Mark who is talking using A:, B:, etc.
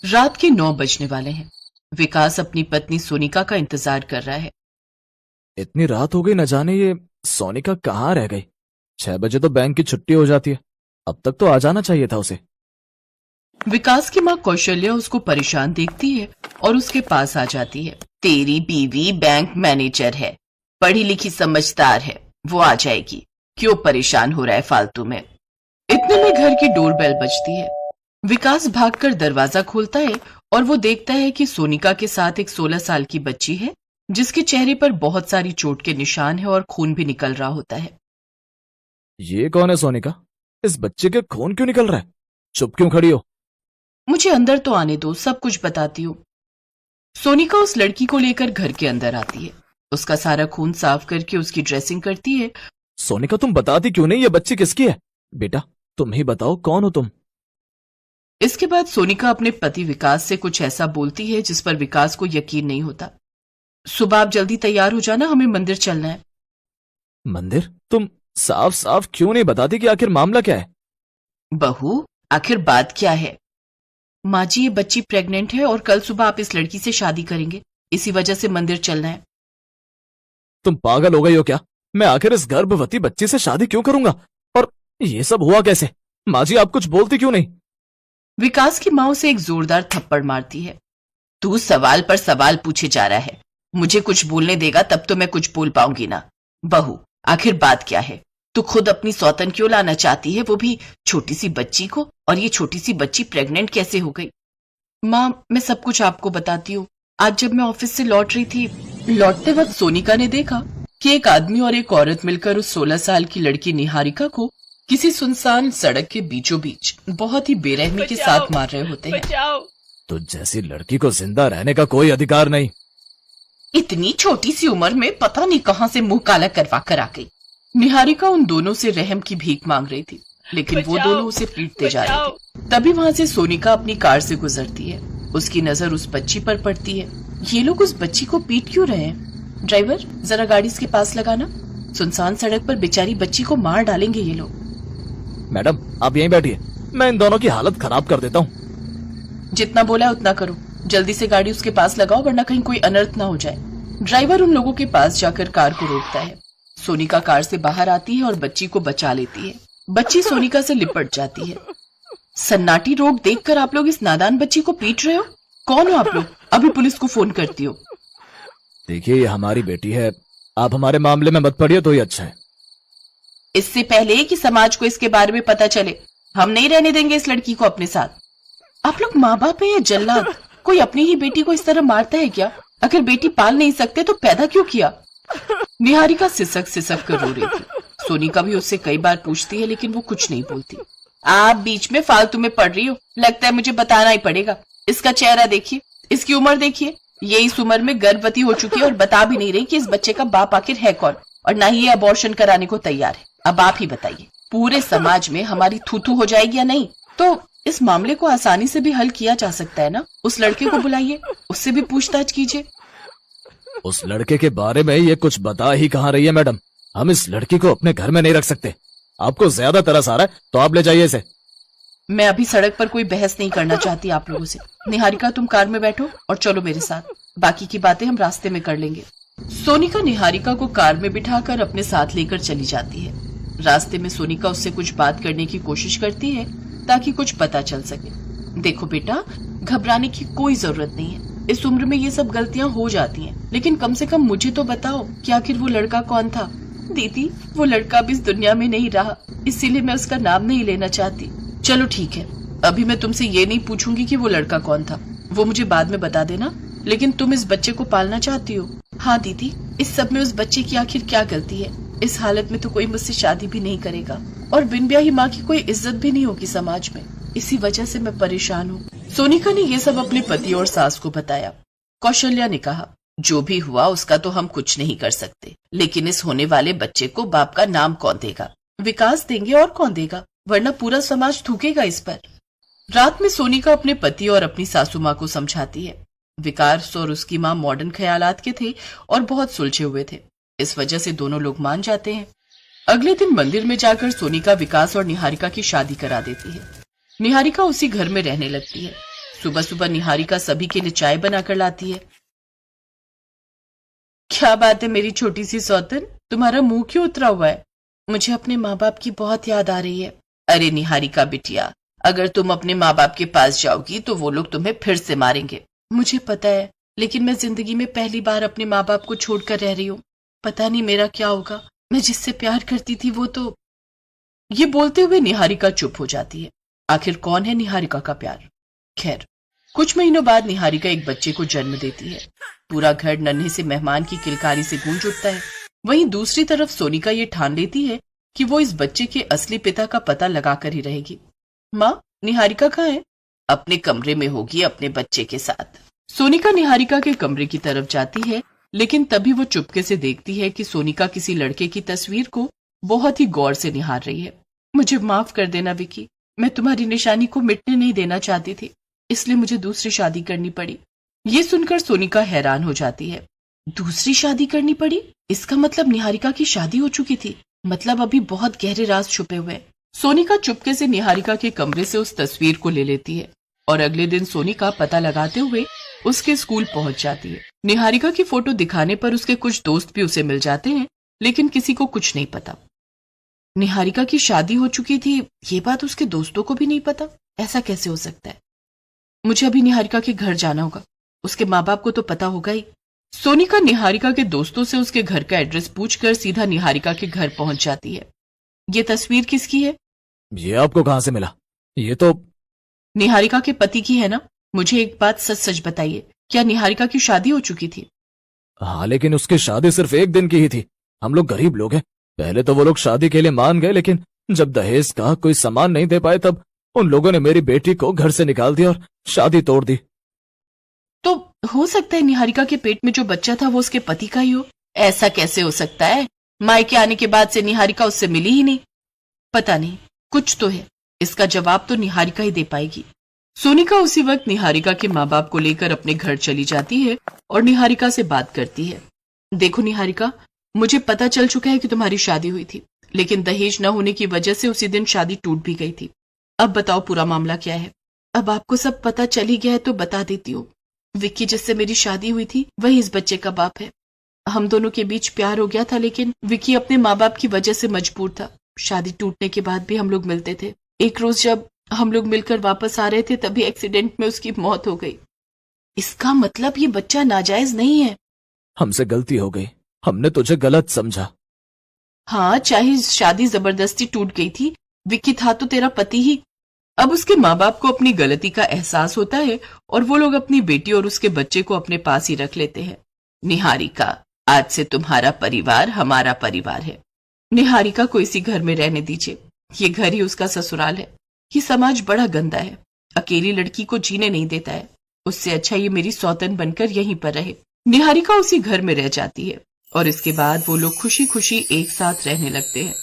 A: रात के 9 बजने वाले हैं। विकास अपनी पत्नी सोनिका का इंतजार कर रहा है।
B: इतनी रात हो गई, न जाने ये सोनिका कहाँ रह गई। 6 बजे तो बैंक की छुट्टी हो जाती है, अब तक तो आ जाना चाहिए था उसे।
A: विकास की माँ कौशल्या उसको परेशान देखती है और उसके पास आ जाती है। तेरी बीवी बैंक मैनेजर है, पढ़ी लिखी समझदार है, वो आ जाएगी, क्यों परेशान हो रहा है फालतू में। इतने में घर की डोरबेल बजती है। विकास भागकर दरवाजा खोलता है और वो देखता है कि सोनिका के साथ एक 16 साल की बच्ची है जिसके चेहरे पर बहुत सारी चोट के निशान है और खून भी निकल रहा होता है।
B: ये कौन है सोनिका? इस बच्चे के खून क्यों निकल रहा है? चुप क्यों खड़ी हो?
A: मुझे अंदर तो आने दो, सब कुछ बताती हूँ। सोनिका उस लड़की को लेकर घर के अंदर आती है, उसका सारा खून साफ करके उसकी ड्रेसिंग करती है।
B: सोनिका, तुम बताती क्यों नहीं ये बच्ची किसकी है? बेटा तुम ही बताओ, कौन हो तुम?
A: इसके बाद सोनिका अपने पति विकास से कुछ ऐसा बोलती है जिस पर विकास को यकीन नहीं होता। सुबह आप जल्दी तैयार हो जाना, हमें मंदिर चलना है।
B: मंदिर? तुम साफ साफ क्यों नहीं बताती कि आखिर मामला क्या है?
A: बहू, आखिर बात क्या है? माँ जी, ये बच्ची प्रेग्नेंट है और कल सुबह आप इस लड़की से शादी करेंगे, इसी वजह से मंदिर चलना है।
B: तुम पागल हो गई हो क्या? मैं आखिर इस गर्भवती बच्ची से शादी क्यों करूंगा? और ये सब हुआ कैसे? माँ जी, आप कुछ बोलती क्यों नहीं?
A: विकास की माँ उसे एक जोरदार थप्पड़ मारती है। तू सवाल पर सवाल पूछे जा रहा है, मुझे कुछ बोलने देगा तब तो मैं कुछ बोल पाऊंगी ना। बहू, आखिर बात क्या है? तू खुद अपनी सौतन क्यों लाना चाहती है, वो भी छोटी सी बच्ची को? और ये छोटी सी बच्ची प्रेग्नेंट कैसे हो गई? माँ, मैं सब कुछ आपको बताती हूँ। आज जब मैं ऑफिस से लौट रही थी, लौटते वक्त सोनिका ने देखा कि एक आदमी और एक औरत मिलकर उस 16 साल की लड़की निहारिका को किसी सुनसान सड़क के बीचों बीच बहुत ही बेरहमी के साथ मार रहे होते हैं।
B: तो जैसी लड़की को जिंदा रहने का कोई अधिकार नहीं।
A: इतनी छोटी सी उम्र में पता नहीं कहां से मुंह काला करवा कर आ गई। निहारिका उन दोनों से रहम की भीख मांग रही थी, लेकिन वो दोनों उसे पीटते जा रहे थे। तभी वहां से सोनिका अपनी कार से गुजरती है। उसकी नजर उस बच्ची पर पड़ती है। ये लोग उस बच्ची को पीट क्यों रहे हैं? ड्राइवर, जरा गाड़ी इसके पास लगाना। सुनसान सड़क पर बेचारी बच्ची को मार डालेंगे ये लोग।
B: मैडम आप यहीं बैठिए, मैं इन दोनों की हालत खराब कर देता हूँ।
A: जितना बोला उतना करो, जल्दी से गाड़ी उसके पास लगाओ वरना कहीं कोई अनर्थ ना हो जाए। ड्राइवर उन लोगों के पास जाकर कार को रोकता है। सोनिका कार से बाहर आती है और बच्ची को बचा लेती है। बच्ची सोनिका से लिपट जाती है। सन्नाटी रोड देखकर आप लोग इस नादान बच्ची को पीट रहे हो? कौन हो आप लोग? अभी पुलिस को फोन करती हो।
B: देखिए, ये हमारी बेटी है, आप हमारे मामले में मत पड़िए तो ही अच्छा है।
A: इससे पहले कि समाज को इसके बारे में पता चले, हम नहीं रहने देंगे इस लड़की को अपने साथ। आप लोग माँ बाप है या जल्लाद? कोई अपनी ही बेटी को इस तरह मारता है क्या? अगर बेटी पाल नहीं सकते तो पैदा क्यों किया? निहारिका सिसक सिसक कर रो रही थी। सोनिका भी उससे कई बार पूछती है लेकिन वो कुछ नहीं बोलती। आप बीच में फालतू में पड़ रही हो, लगता है मुझे बताना ही पड़ेगा। इसका चेहरा देखिए, इसकी उम्र देखिए, ये इस उम्र में गर्भवती हो चुकी है और बता भी नहीं रही कि इस बच्चे का बाप आखिर है कौन, और ना ही ये अबॉर्शन कराने को तैयार है। अब आप ही बताइए, पूरे समाज में हमारी थू-थू हो जाएगी या नहीं? तो इस मामले को आसानी से भी हल किया जा सकता है ना। उस लड़के को बुलाइए, उससे भी पूछताछ कीजिए।
B: उस लड़के के बारे में ये कुछ बता ही कहाँ रही है मैडम? हम इस लड़की को अपने घर में नहीं रख सकते। आपको ज्यादा तरस आ रहा है तो आप ले जाइए इसे।
A: मैं अभी सड़क पर कोई बहस नहीं करना चाहती आप लोगों से। निहारिका, तुम कार में बैठो और चलो मेरे साथ, बाकी की बातें हम रास्ते में कर लेंगे। सोनिका निहारिका को कार में बिठाकर अपने साथ लेकर चली जाती है। रास्ते में सोनिका उससे कुछ बात करने की कोशिश करती है ताकि कुछ पता चल सके। देखो बेटा, घबराने की कोई जरूरत नहीं है। इस उम्र में ये सब गलतियां हो जाती हैं, लेकिन कम से कम मुझे तो बताओ कि आखिर वो लड़का कौन था? दीदी, वो लड़का अब इस दुनिया में नहीं रहा, इसीलिए मैं उसका नाम नहीं लेना चाहती। चलो ठीक है, अभी मैं तुमसे ये नहीं पूछूंगी कि वो लड़का कौन था, वो मुझे बाद में बता देना। लेकिन तुम इस बच्चे को पालना चाहती हो? हाँ दीदी, इस सब में उस बच्चे की आखिर क्या गलती है? इस हालत में तो कोई मुझसे शादी भी नहीं करेगा और बिन ब्याही माँ की कोई इज्जत भी नहीं होगी समाज में। इसी वजह से मैं परेशान हूँ। सोनिका ने ये सब अपने पति और सास को बताया। कौशल्या ने कहा, जो भी हुआ उसका तो हम कुछ नहीं कर सकते, लेकिन इस होने वाले बच्चे को बाप का नाम कौन देगा? विकास देंगे, और कौन देगा? वरना पूरा समाज थूकेगा इस पर। रात में सोनिका अपने पति और अपनी सासू माँ को समझाती है। विकास और उसकी माँ मॉडर्न ख्यालात के थे और बहुत सुलझे हुए थे, इस वजह से दोनों लोग मान जाते हैं। अगले दिन मंदिर में जाकर सोनिका विकास और निहारिका की शादी करा देती है। निहारिका उसी घर में रहने लगती है। सुबह सुबह निहारिका सभी के लिए चाय बनाकर लाती है। क्या बात है मेरी छोटी सी सौतन, तुम्हारा मुंह क्यों उतरा हुआ है? मुझे अपने माँ बाप की बहुत याद आ रही है। अरे निहारिका बिटिया, अगर तुम अपने माँ बाप के पास जाओगी तो वो लोग तुम्हें फिर से मारेंगे। मुझे पता है, लेकिन मैं जिंदगी में पहली बार अपने माँ बाप को छोड़कर रह रही हूँ। पता नहीं मेरा क्या होगा। मैं जिससे प्यार करती थी वो तो। ये बोलते हुए निहारिका चुप हो जाती है। आखिर कौन है निहारिका का प्यार? खैर, कुछ महीनों बाद निहारिका एक बच्चे को जन्म देती है। पूरा घर नन्हे से मेहमान की किलकारी से गूंज उठता है। वहीं दूसरी तरफ सोनिका ये ठान लेती है कि वो इस बच्चे के असली पिता का पता लगाकर ही रहेगी। माँ, निहारिका कहाँ है? अपने कमरे में होगी अपने बच्चे के साथ। सोनिका निहारिका के कमरे की तरफ जाती है, लेकिन तभी वो चुपके से देखती है कि सोनिका किसी लड़के की तस्वीर को बहुत ही गौर से निहार रही है। मुझे माफ कर देना विकी, मैं तुम्हारी निशानी को मिटने नहीं देना चाहती थी, इसलिए मुझे दूसरी शादी करनी पड़ी। ये सुनकर सोनिका हैरान हो जाती है। दूसरी शादी करनी पड़ी? इसका मतलब निहारिका की शादी हो चुकी थी। मतलब अभी बहुत गहरे राज छुपे हुए। सोनिका चुपके से निहारिका के कमरे से उस तस्वीर को ले लेती है और अगले दिन सोनिका पता लगाते हुए उसके स्कूल पहुंच जाती है। निहारिका की फोटो दिखाने पर उसके कुछ दोस्त भी उसे मिल जाते हैं, लेकिन किसी को कुछ नहीं पता। निहारिका की शादी हो चुकी थी, ये बात उसके दोस्तों को भी नहीं पता। ऐसा कैसे हो सकता है? मुझे अभी निहारिका के घर जाना होगा, उसके माँ बाप को तो पता होगा ही। सोनिका निहारिका के दोस्तों से उसके घर का एड्रेस पूछकर सीधा निहारिका के घर पहुंच जाती है। ये तस्वीर किसकी है?
B: ये आपको कहाँ से मिला? ये तो
A: निहारिका के पति की है ना? मुझे एक बात सच सच बताइए, क्या निहारिका की शादी हो चुकी थी?
B: हाँ, लेकिन उसकी शादी सिर्फ एक दिन की ही थी। हम लोग गरीब लोग हैं। पहले तो वो लोग शादी के लिए मान गए, लेकिन जब दहेज का कोई सामान नहीं दे पाए तब उन लोगों ने मेरी बेटी को घर से निकाल दिया और शादी तोड़ दी।
A: तो हो सकता है निहारिका के पेट में जो बच्चा था वो उसके पति का ही हो। ऐसा कैसे हो सकता है? मायके आने के बाद से निहारिका उससे मिली ही नहीं। पता नहीं, कुछ तो है। इसका जवाब तो निहारिका ही दे पाएगी। सोनिका उसी वक्त निहारिका के माँ बाप को लेकर अपने घर चली जाती है और निहारिका से बात करती है। देखो निहारिका, मुझे पता चल चुका है कि तुम्हारी शादी हुई थी, लेकिन दहेज न होने की वजह से उसी दिन शादी टूट भी गई थी। अब बताओ पूरा मामला क्या है? अब आपको सब पता चल ही गया है तो बता देती हूँ। विक्की जिससे मेरी शादी हुई थी वही इस बच्चे का बाप है। हम दोनों के बीच प्यार हो गया था, लेकिन विक्की अपने माँ बाप की वजह से मजबूर था। शादी टूटने के बाद भी हम लोग मिलते थे। एक रोज जब हम लोग मिलकर वापस आ रहे थे तभी एक्सीडेंट में उसकी मौत हो गई। इसका मतलब ये बच्चा नाजायज नहीं है।
B: हमसे गलती हो गई, हमने तुझे गलत समझा।
A: हाँ, चाहे शादी जबरदस्ती टूट गई थी, विक्की था तो तेरा पति ही। अब उसके माँ बाप को अपनी गलती का एहसास होता है और वो लोग अपनी बेटी और उसके बच्चे को अपने पास ही रख लेते हैं। निहारिका, आज से तुम्हारा परिवार हमारा परिवार है। निहारिका को इसी घर में रहने दीजिए। ये घर ही उसका ससुराल है। ये समाज बड़ा गंदा है, अकेली लड़की को जीने नहीं देता है। उससे अच्छा ये मेरी सौतन बनकर यहीं पर रहे। निहारिका उसी घर में रह जाती है और इसके बाद वो लोग खुशी खुशी एक साथ रहने लगते हैं।